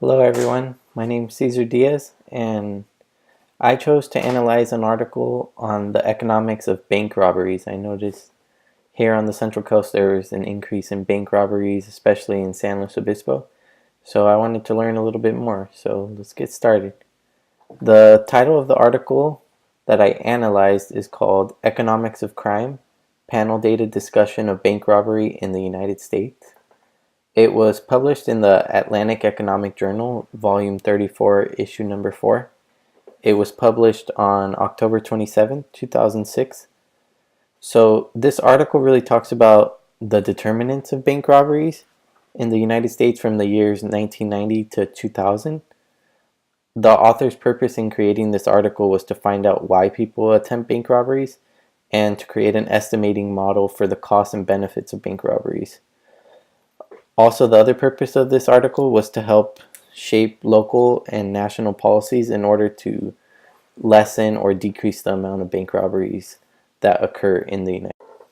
Hello everyone, my name is Cesar Diaz and I chose to analyze an article on the economics of bank robberies. I noticed here on the Central Coast there was an increase in bank robberies, especially in San Luis Obispo. So I wanted to learn a little bit more, so let's get started. The title of the article that I analyzed is called Economics of Crime, Panel Data Discussion of Bank Robbery in the United States. It was published in the Atlantic Economic Journal, Volume 34, Issue Number 4. It was published on October 27, 2006. So this article really talks about the determinants of bank robberies in the United States from the years 1990 to 2000. The author's purpose in creating this article was to find out why people attempt bank robberies and to create an estimating model for the costs and benefits of bank robberies. Also, the other purpose of this article was to help shape local and national policies in order to lessen or decrease the amount of bank robberies that occur in the United States.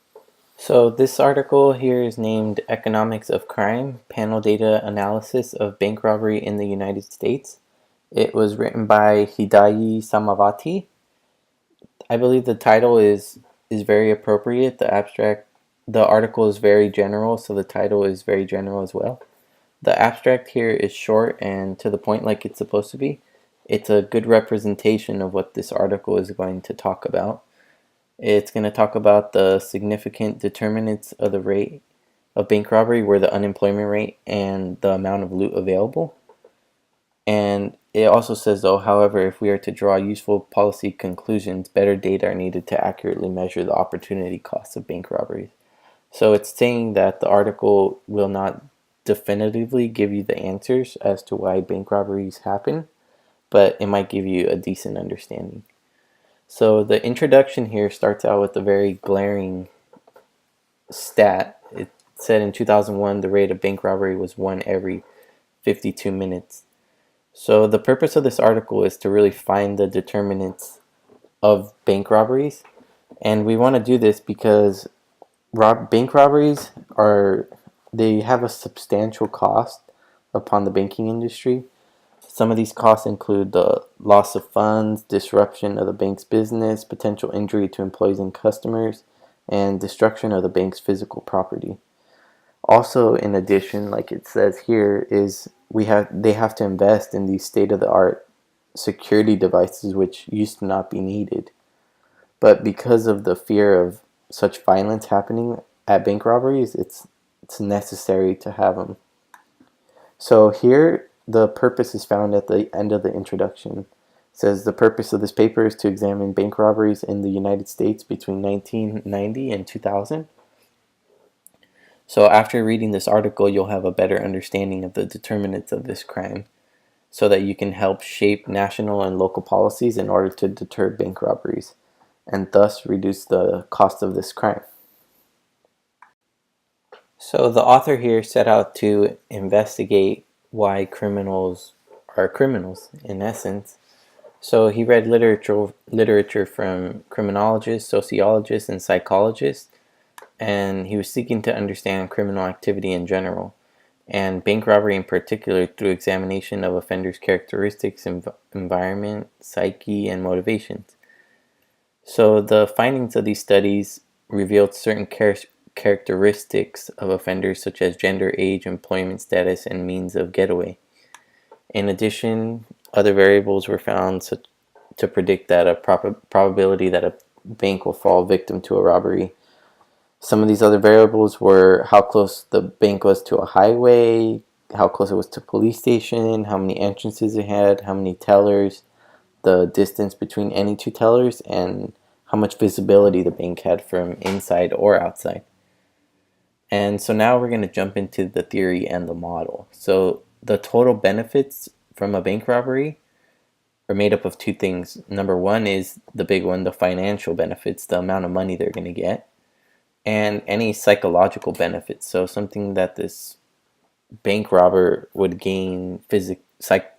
So this article here is named Economics of Crime, Panel Data Analysis of Bank Robbery in the United States. It was written by Hidayi Samavati. I believe the title is very appropriate. The article is very general, so the title is very general as well. The abstract here is short and to the point like it's supposed to be. It's a good representation of what this article is going to talk about. It's going to talk about the significant determinants of the rate of bank robbery, where the unemployment rate and the amount of loot available. And it also says, though, however, if we are to draw useful policy conclusions, better data are needed to accurately measure the opportunity costs of bank robberies. So it's saying that the article will not definitively give you the answers as to why bank robberies happen, but it might give you a decent understanding. So the introduction here starts out with a very glaring stat. It said in 2001 the rate of bank robbery was 1 every 52 minutes. So the purpose of this article is to really find the determinants of bank robberies, and we want to do this because bank robberies they have a substantial cost upon the banking industry. Some of these costs include the loss of funds, disruption of the bank's business, potential injury to employees and customers, and destruction of the bank's physical property. Also, in addition, like it says here, is they have to invest in these state-of-the-art security devices which used to not be needed. But because of the fear of such violence happening at bank robberies, it's necessary to have them. So here, the purpose is found at the end of the introduction. It says the purpose of this paper is to examine bank robberies in the United States between 1990 and 2000. So after reading this article, you'll have a better understanding of the determinants of this crime so that you can help shape national and local policies in order to deter bank robberies and thus reduce the cost of this crime. So the author here set out to investigate why criminals are criminals in essence. So he read literature from criminologists, sociologists, and psychologists, and he was seeking to understand criminal activity in general, and bank robbery in particular through examination of offenders' characteristics, environment, psyche, and motivations. So the findings of these studies revealed certain characteristics of offenders such as gender, age, employment status, and means of getaway. In addition, other variables were found to predict that a probability that a bank will fall victim to a robbery. Some of these other variables were how close the bank was to a highway, how close it was to a police station, how many entrances it had, how many tellers, the distance between any two tellers, and how much visibility the bank had from inside or outside. And so now we're going to jump into the theory and the model. So the total benefits from a bank robbery are made up of two things. Number one is the big one, the financial benefits, the amount of money they're going to get, and any psychological benefits. So something that this bank robber would gain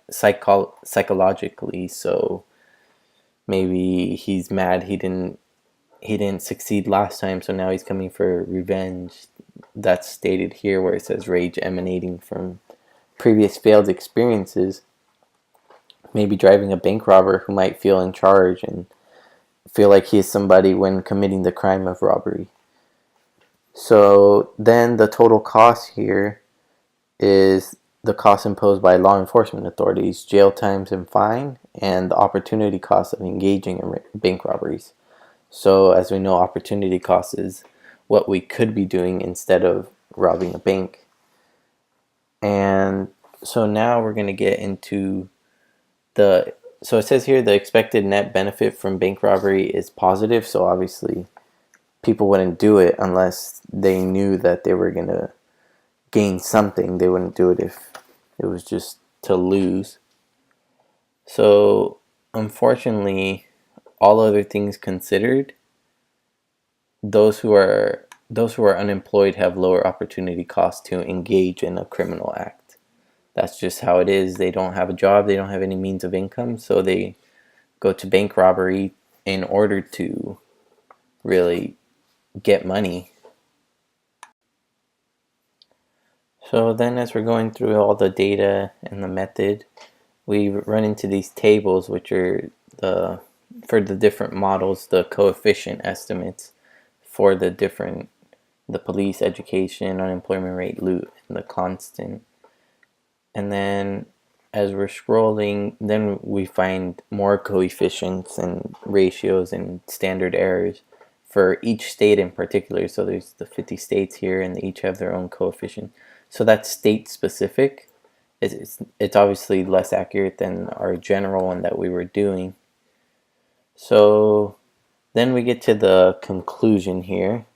psychologically. So maybe he's mad he didn't succeed last time, so now he's coming for revenge. That's stated here where it says rage emanating from previous failed experiences, maybe driving a bank robber who might feel in charge and feel like he is somebody when committing the crime of robbery. So then the total cost here is the cost imposed by law enforcement authorities, jail times and fine, and the opportunity cost of engaging in bank robberies. So as we know, opportunity cost is what we could be doing instead of robbing a bank. And so now we're going to get into so it says here the expected net benefit from bank robbery is positive. So obviously people wouldn't do it unless they knew that they were going to gain something. They wouldn't do it if it was just to lose. So unfortunately, all other things considered, those who are unemployed have lower opportunity costs to engage in a criminal act. That's just how it is. They don't have a job, they don't have any means of income, so they go to bank robbery in order to really get money. So then as we're going through all the data and the method, we run into these tables, which are for the different models, the coefficient estimates for the police, education, unemployment rate, loot, and the constant. And then as we're scrolling, then we find more coefficients and ratios and standard errors for each state in particular. So there's the 50 states here, and they each have their own coefficient. So that's state specific. It's obviously less accurate than our general one that we were doing. So then we get to the conclusion here.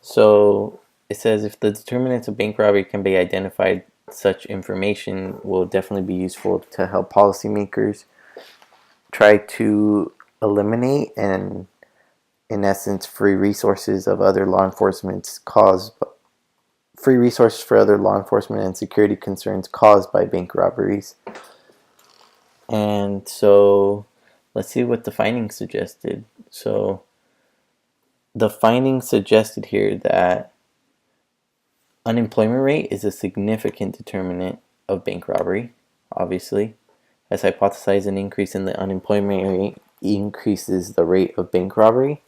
So it says if the determinants of bank robbery can be identified, such information will definitely be useful to help policymakers try to eliminate and, in essence, free resources for other law enforcement and security concerns caused by bank robberies. And so let's see what the findings suggested. So the findings suggested here that unemployment rate is a significant determinant of bank robbery, obviously. As hypothesized, an increase in the unemployment rate increases the rate of bank robbery.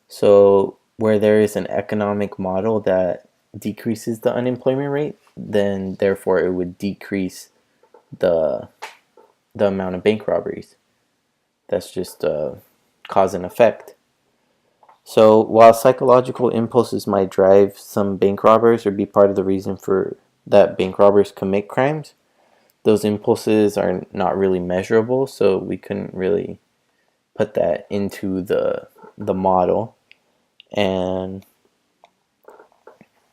So where there is an economic model that decreases the unemployment rate, then therefore it would decrease the amount of bank robberies. That's just cause and effect. So while psychological impulses might drive some bank robbers or be part of the reason for that bank robbers commit crimes, those impulses are not really measurable, so we couldn't really put that into the model. And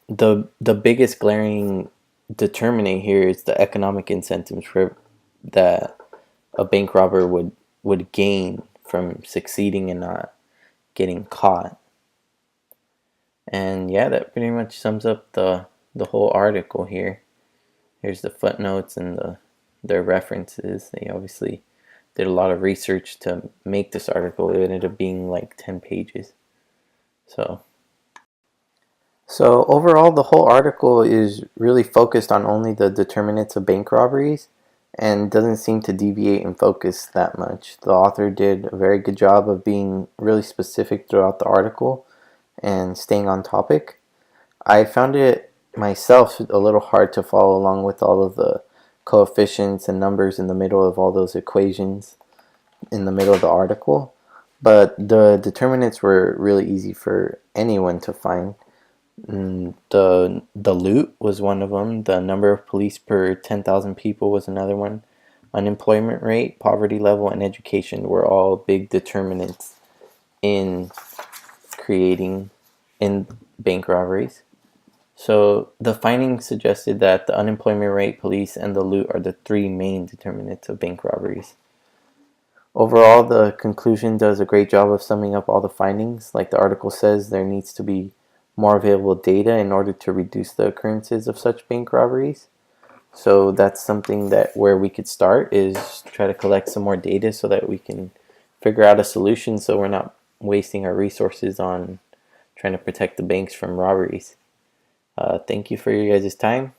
the biggest glaring determinant here is the economic incentives that a bank robber would gain from succeeding and not getting caught. And yeah, that pretty much sums up the whole article here. Here's the footnotes and their references. They obviously did a lot of research to make this article. It ended up being like 10 pages. So overall, the whole article is really focused on only the determinants of bank robberies and doesn't seem to deviate in focus that much. The author did a very good job of being really specific throughout the article and staying on topic. I found it myself a little hard to follow along with all of the coefficients and numbers in the middle of all those equations in the middle of the article, but the determinants were really easy for anyone to find. The loot was one of them. The number of police per 10,000 people was another one. Unemployment rate, poverty level, and education were all big determinants in bank robberies. So the findings suggested that the unemployment rate, police, and the loot are the three main determinants of bank robberies. Overall, the conclusion does a great job of summing up all the findings. Like the article says, there needs to be more available data in order to reduce the occurrences of such bank robberies. So that's something where we could start, is try to collect some more data so that we can figure out a solution so we're not wasting our resources on trying to protect the banks from robberies. Thank you for your guys' time.